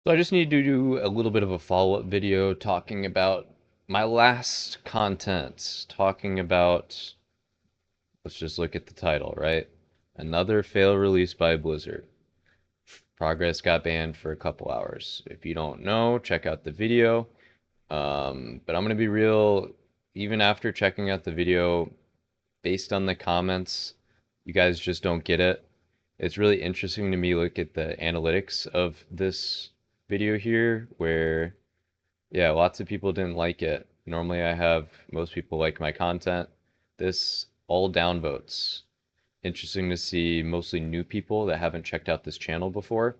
So I just need to do a little bit of a follow-up video talking about my last content, talking about, let's just look at the title, right? Another fail release by Blizzard. Progress got banned for a couple hours. If you don't know, check out the video. But I'm gonna be real, even after checking out the video, based on the comments, you guys just don't get it. It's really interesting to me look at the analytics of this video here, where yeah, lots of people didn't like it. Normally I have most people like my content. This all downvotes. Interesting to see mostly new people that haven't checked out this channel before.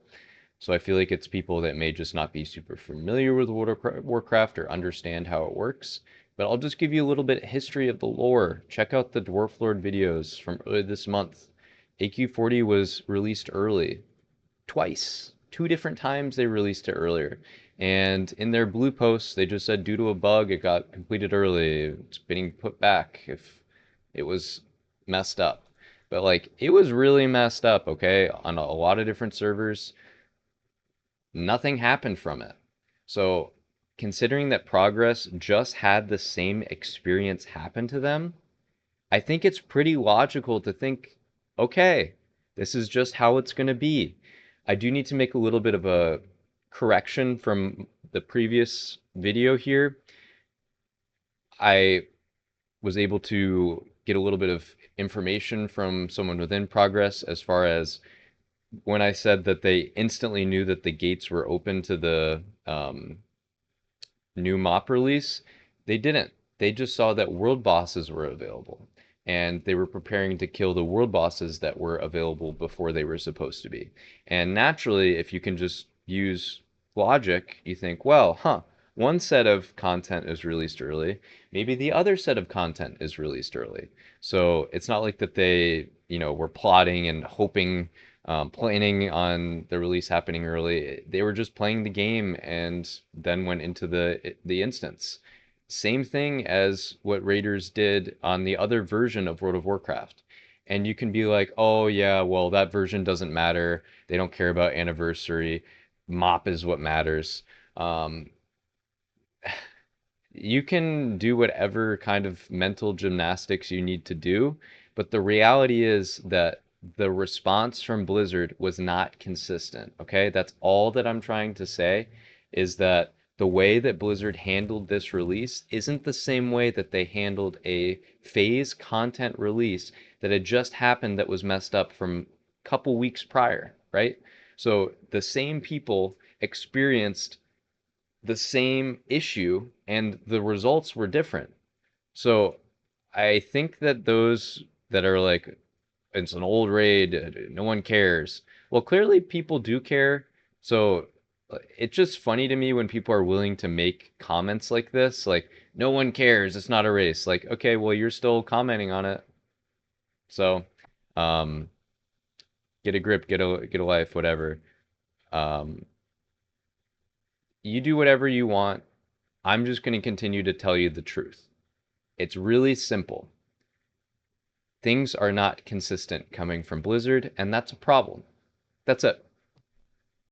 So I feel like it's people that may just not be super familiar with Warcraft or understand how it works. But I'll just give you a little bit of history of the lore. Check out the Dwarf Lord videos from earlier this month. AQ40 was released early twice. Two different times they released it earlier. And in their blue posts, they just said due to a bug, it got completed early. It's being put back if it was messed up. But like, it was really messed up, okay, on a lot of different servers. Nothing happened from it. So, considering that Progress just had the same experience happen to them, I think it's pretty logical to think, okay, this is just how it's going to be. I do need to make a little bit of a correction from the previous video here. I was able to get a little bit of information from someone within Progress as far as when I said that they instantly knew that the gates were open to the new MoP release, they didn't. They just saw that world bosses were available, and they were preparing to kill the world bosses that were available before they were supposed to be. And naturally, if you can just use logic, you think, well, one set of content is released early, maybe the other set of content is released early. So it's not like that they, were plotting and hoping, planning on the release happening early. They were just playing the game and then went into the instance. Same thing as what Raiders did on the other version of World of Warcraft. And you can be like, oh yeah, well that version doesn't matter. They don't care about anniversary. MoP is what matters. Um, you can do whatever kind of mental gymnastics you need to do, but the reality is that the response from Blizzard was not consistent. Okay, that's all that I'm trying to say is that the way that Blizzard handled this release isn't the same way that they handled a phase content release that had just happened that was messed up from a couple weeks prior, right? So the same people experienced the same issue and the results were different. So I think that those that are like, it's an old raid, no one cares. Well, clearly people do care. So it's just funny to me when people are willing to make comments like this, like, no one cares, it's not a race. Like, okay, well, you're still commenting on it. So, um, get a grip, get a life, whatever. Um, you do whatever you want. I'm just going to continue to tell you the truth. It's really simple. Things are not consistent coming from Blizzard, and that's a problem. That's it.